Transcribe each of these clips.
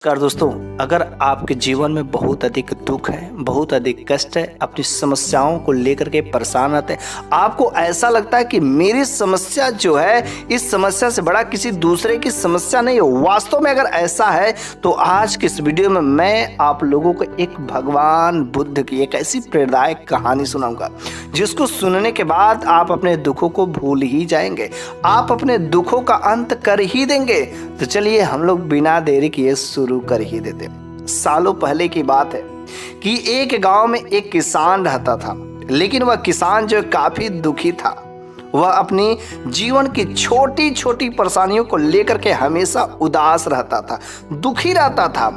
नमस्कार दोस्तों, अगर आपके जीवन में बहुत अधिक दुख है, बहुत अधिक कष्ट है, अपनी समस्याओं को लेकर के परेशान रहते हैं, आपको ऐसा लगता है कि मेरी समस्या जो है इस समस्या से बड़ा किसी दूसरे की समस्या नहीं है। वास्तव में अगर ऐसा है तो आज की इस वीडियो में मैं आप लोगों को एक भगवान बुद्ध की एक ऐसी प्रेरणादायक कहानी सुनाऊंगा जिसको सुनने के बाद आप अपने दुखों को भूल ही जाएंगे, आप अपने दुखों का अंत कर ही देंगे। तो चलिए हम लोग बिना देरी किए शुरू कर ही देते। सालों पहले की बात है कि एक गांव में एक किसान रहता था, लेकिन वह किसान जो काफी दुखी था। वह अपनी जीवन की छोटी छोटी परेशानियों को लेकर के हमेशा उदास रहता था, दुखी रहता था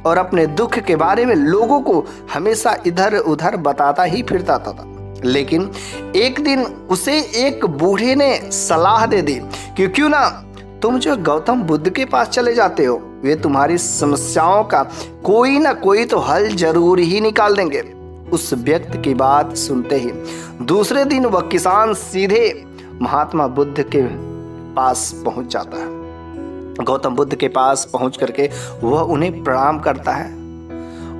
और अपने दुख के बारे में लोगों को हमेशा इधर उधर बताता ही फिरता था। लेकिन एक दिन उसे एक बूढ़े ने सलाह दे दी कि क्यों ना तुम जो गौतम बुद्ध के पास चले जाते हो, वे तुम्हारी समस्याओं का कोई ना कोई तो हल जरूर ही निकाल देंगे। उस व्यक्ति की बात सुनते ही दूसरे दिन वह किसान सीधे महात्मा बुद्ध के पास पहुंच जाता है। गौतम बुद्ध के पास पहुंच करके वह उन्हें प्रणाम करता है।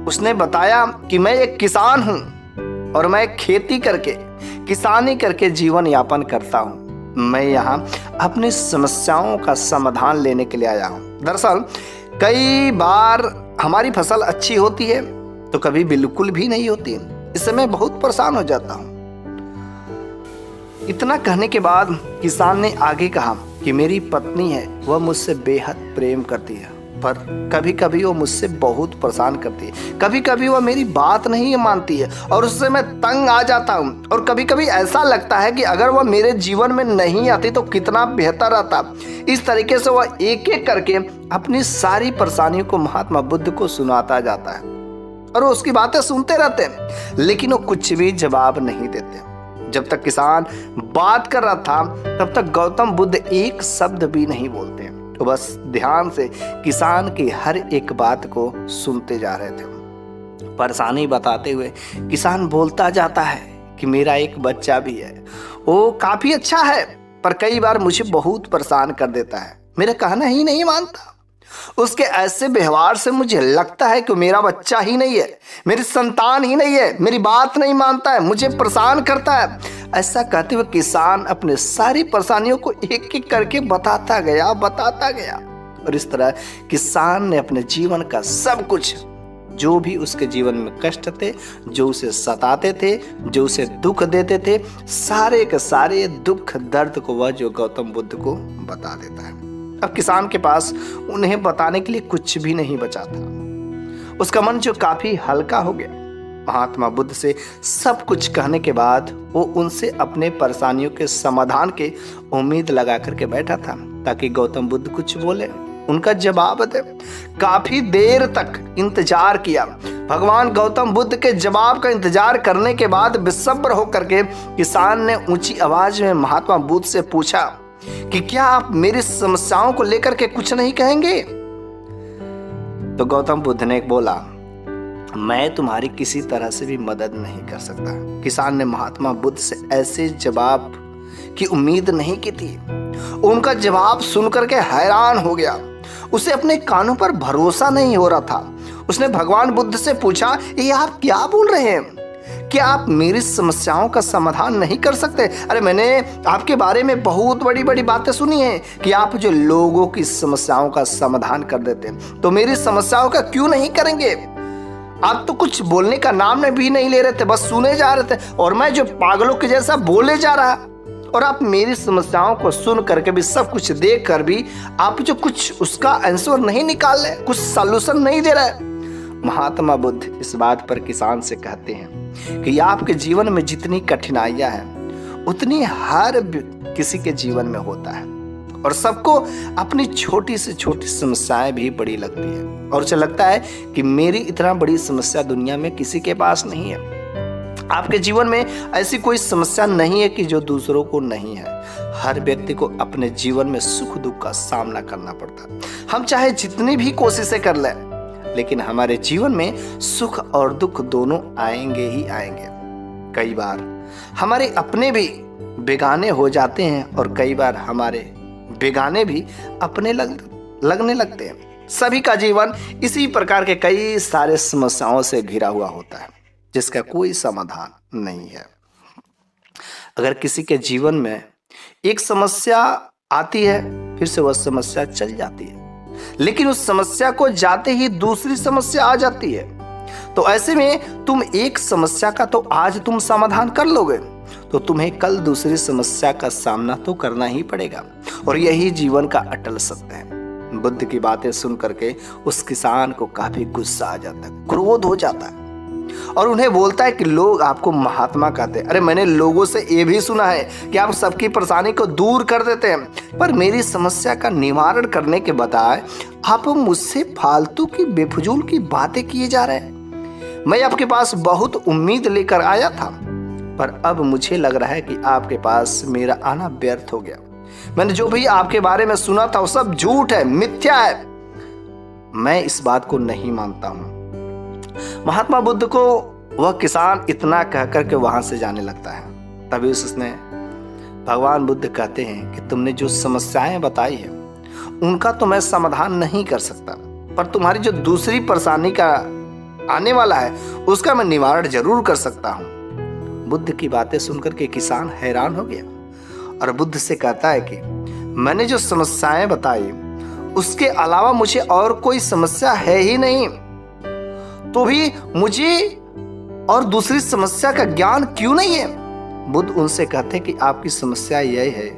उसने बताया कि मैं एक किसान हूं और मैं खेती करके किसानी करके जीवन यापन करता हूं। मैं यहाँ अपनी समस्याओं का समाधान लेने के लिए आया हूँ। दरअसल कई बार हमारी फसल अच्छी होती है तो कभी बिल्कुल भी नहीं होती। इससे मैं बहुत परेशान हो जाता हूँ। इतना कहने के बाद किसान ने आगे कहा कि मेरी पत्नी है, वह मुझसे बेहद प्रेम करती है, पर कभी कभी वो मुझसे बहुत परेशान करती है। कभी कभी वह मेरी बात नहीं मानती है और उससे मैं तंग आ जाता हूँ। और कभी कभी ऐसा लगता है कि अगर वह मेरे जीवन में नहीं आती तो कितना बेहतर रहता। इस तरीके से वह एक एक करके अपनी सारी परेशानियों को महात्मा बुद्ध को सुनाता जाता है और वो उसकी बातें सुनते रहते हैं, लेकिन वो कुछ भी जवाब नहीं देते। जब तक किसान बात कर रहा था तब तक गौतम बुद्ध एक शब्द भी नहीं बोलते, तो बस ध्यान से किसान की हर एक बात को सुनते जा रहे थे। परेशानी बताते हुए किसान बोलता जाता है कि मेरा एक बच्चा भी है, वो काफी अच्छा है पर कई बार मुझे बहुत परेशान कर देता है, मेरा कहना ही नहीं मानता। उसके ऐसे व्यवहार से मुझे लगता है कि मेरा बच्चा ही नहीं है, मेरी संतान ही नहीं है, मेरी बात नहीं मानता है, मुझे परेशान करता है। ऐसा कहते हुए किसान अपने सारी परेशानियों को एक एक करके बताता गया और इस तरह किसान ने अपने जीवन का सब कुछ, जो भी उसके जीवन में कष्ट थे, जो उसे सताते थे, जो उसे दुख देते थे, सारे के सारे दुख दर्द को वह जो गौतम बुद्ध को बता देता है। अब किसान के पास उन्हें बताने के लिए कुछ भी नहीं बचा था। उसका मन जो काफी हल्का हो गया। महात्मा बुद्ध से सब कुछ कहने के बाद वो उनसे अपने परेशानियों के समाधान के उम्मीद लगा करके बैठा था ताकि गौतम बुद्ध कुछ बोले, उनका जवाब दे। काफी देर तक इंतजार किया। भगवान गौतम बुद्ध के जवाब का इंतजार करने के बाद बेसब्र होकर के किसान ने ऊंची आवाज में महात्मा बुद्ध से पूछा कि क्या आप मेरी समस्याओं को लेकर के कुछ नहीं कहेंगे? तो गौतम बुद्ध ने बोला, मैं तुम्हारी किसी तरह से भी मदद नहीं कर सकता। किसान ने महात्मा बुद्ध से ऐसे जवाब की उम्मीद नहीं की थी। उनका जवाब सुनकर के हैरान हो गया। उसे अपने कानों पर भरोसा नहीं हो रहा था। उसने भगवान बुद्ध से पूछा, ये आप क्या बोल रहे हैं? क्या आप मेरी समस्याओं का समाधान नहीं कर सकते? अरे मैंने आपके बारे में बहुत बड़ी बड़ी बातें सुनी हैं कि आप जो लोगों की समस्याओं का समाधान कर देते हैं, तो मेरी समस्याओं का क्यों नहीं करेंगे? आप तो कुछ बोलने का नाम भी नहीं ले रहे थे, बस सुने जा रहे थे और मैं जो पागलों के जैसा बोले जा रहा, और आप मेरी समस्याओं को सुन करके भी, सब कुछ देख कर भी आप जो कुछ उसका आंसर नहीं निकाल रहे, कुछ सॉल्यूशन नहीं दे रहे। महात्मा बुद्ध इस बात पर किसान से कहते हैं कि आपके जीवन में जितनी कठिनाइयां हैं उतनी हर किसी के जीवन में होता है और सबको अपनी छोटी से छोटी समस्याएं भी बड़ी लगती है और उसे लगता है कि मेरी इतना बड़ी समस्या दुनिया में किसी के पास नहीं है। आपके जीवन में ऐसी कोई समस्या नहीं है कि जो दूसरों को नहीं है। हर व्यक्ति को अपने जीवन में सुख दुख का सामना करना पड़ता है। हम चाहे जितनी भी कोशिशें कर लें, लेकिन हमारे जीवन में सुख और दुख दोनों आएंगे ही आएंगे। कई बार हमारे अपने भी बेगाने हो जाते हैं और कई बार हमारे बेगाने भी अपने लगने लगते हैं। सभी का जीवन इसी प्रकार के कई सारे समस्याओं से घिरा हुआ होता है जिसका कोई समाधान नहीं है। अगर किसी के जीवन में एक समस्या आती है, फिर से वह समस्या चल जाती है, लेकिन उस समस्या को जाते ही दूसरी समस्या आ जाती है। तो ऐसे में तुम एक समस्या का तो आज तुम समाधान कर लोगे, तो तुम्हें कल दूसरी समस्या का सामना तो करना ही पड़ेगा। और यही जीवन का अटल सत्य है। बुद्ध की बातें सुन करके उस किसान को काफी गुस्सा आ जाता है, क्रोध हो जाता है और उन्हें बोलता है कि लोग आपको महात्मा कहते हैं। अरे मैंने लोगों से ये भी सुना है कि आप सबकी परेशानी को दूर कर देते हैं, पर मेरी समस्या का निवारण करने के बजाय आप मुझसे फालतू की बेफजूल की बातें किए जा रहे हैं। मैं आपके पास बहुत उम्मीद लेकर आया था, पर अब मुझे लग रहा है कि आपके पास मेरा आना व्यर्थ हो गया। मैंने जो भी आपके बारे में सुना था वो सब झूठ है, मिथ्या है। मैं इस बात को नहीं मानता हूं। महात्मा बुद्ध को वह किसान इतना कहकर के वहां से जाने लगता है। तभी उसने भगवान बुद्ध कहते हैं कि तुमने जो समस्याएं बताई है उनका तो मैं समाधान नहीं कर सकता, पर तुम्हारी जो दूसरी परेशानी का आने वाला है उसका मैं निवारण जरूर कर सकता हूं। बुद्ध की बातें सुनकर के किसान हैरान हो गया और बुद्ध से कहता है कि मैंने जो समस्याएं बताई उसके अलावा मुझे और कोई समस्या है ही नहीं, तो भी मुझे और दूसरी समस्या का ज्ञान क्यों नहीं है। बुद्ध उनसे कहते हैं कि आपकी समस्या यह है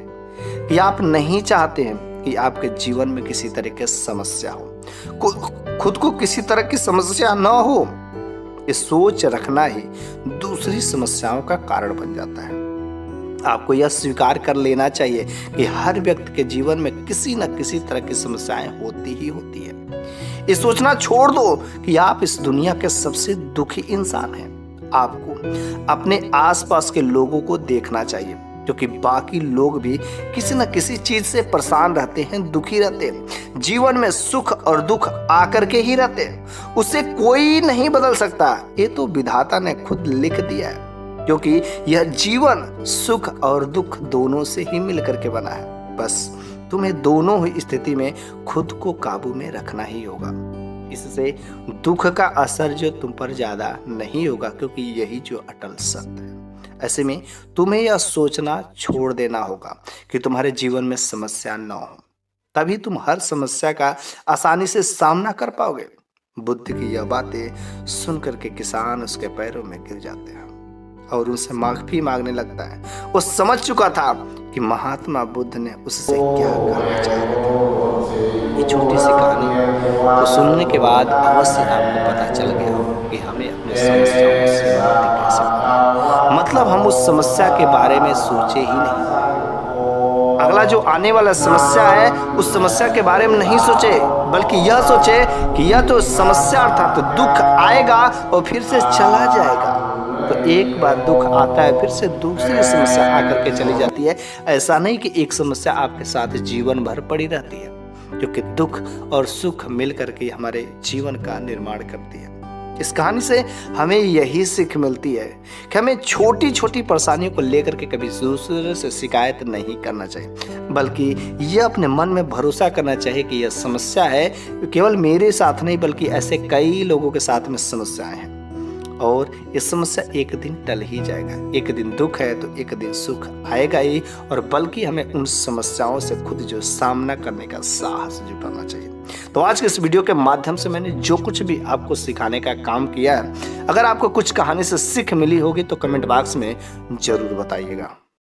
कि आप नहीं चाहते हैं कि आपके जीवन में किसी तरह की समस्या हो, खुद को किसी तरह की समस्या न हो। ये सोच रखना ही दूसरी समस्याओं का कारण बन जाता है। आपको यह स्वीकार कर लेना चाहिए कि हर व्यक्ति के जीवन में किसी न किसी तरह की समस्याएं होती ही होती है। ये सोचना छोड़ दो कि आप इस दुनिया के सबसे दुखी इंसान हैं। आपको अपने आसपास के लोगों को देखना चाहिए, क्योंकि बाकी लोग भी किसी न किसी चीज से परेशान रहते हैं, दुखी रहते हैं। जीवन में सुख और दुख आकर के ही रहते हैं, उसे कोई नहीं बदल सकता। ये तो विधाता ने खुद लिख दिया है, क्योंकि यह जीवन सुख और दुख दोनों से ही मिलकर के बना है। बस तुम्हें दोनों ही स्थिति में खुद को काबू में रखना ही होगा। इससे दुख का असर जो तुम पर ज्यादा नहीं होगा, क्योंकि यही जो अटल सत्य है। ऐसे में तुम्हें यह सोचना छोड़ देना होगा कि तुम्हारे जीवन में समस्या न हो, तभी तुम हर समस्या का आसानी से सामना कर पाओगे। बुद्ध की यह बातें सुनकर के किसान उसके पैरों में गिर जाते हैं और उनसे माफी मांगने लगता है। वो समझ चुका था कि महात्मा बुद्ध ने उससे क्या करना चाह रहे थे। ये छोटी सी कहानी तो सुनने के बाद अवश्य आपको पता चल गया कि हमें अपने समस्याओं से मुक्ति कैसे पाएं। मतलब हम उस समस्या के बारे में सोचे ही नहीं, अगला जो आने वाला समस्या है उस समस्या के बारे में नहीं सोचे, बल्कि यह सोचे कि यह तो समस्या अर्थात तो दुख आएगा और फिर से चला जाएगा। तो एक बार दुख आता है फिर से दूसरी समस्या आकर के चली जाती है। ऐसा नहीं कि एक समस्या आपके साथ जीवन भर पड़ी रहती है, क्योंकि दुख और सुख मिल करके हमारे जीवन का निर्माण करती है। इस कहानी से हमें यही सीख मिलती है कि हमें छोटी छोटी परेशानियों को लेकर के कभी दूसरे से शिकायत नहीं करना चाहिए, बल्कि यह अपने मन में भरोसा करना चाहिए कि यह समस्या है केवल मेरे साथ नहीं, बल्कि ऐसे कई लोगों के साथ में समस्याएं हैं और ये समस्या एक दिन टल ही जाएगा। एक दिन दुख है तो एक दिन सुख आएगा ही, और बल्कि हमें उन समस्याओं से खुद जो सामना करने का साहस जुटाना चाहिए। तो आज के इस वीडियो के माध्यम से मैंने जो कुछ भी आपको सिखाने का काम किया है, अगर आपको कुछ कहानी से सीख मिली होगी तो कमेंट बॉक्स में जरूर बताइएगा।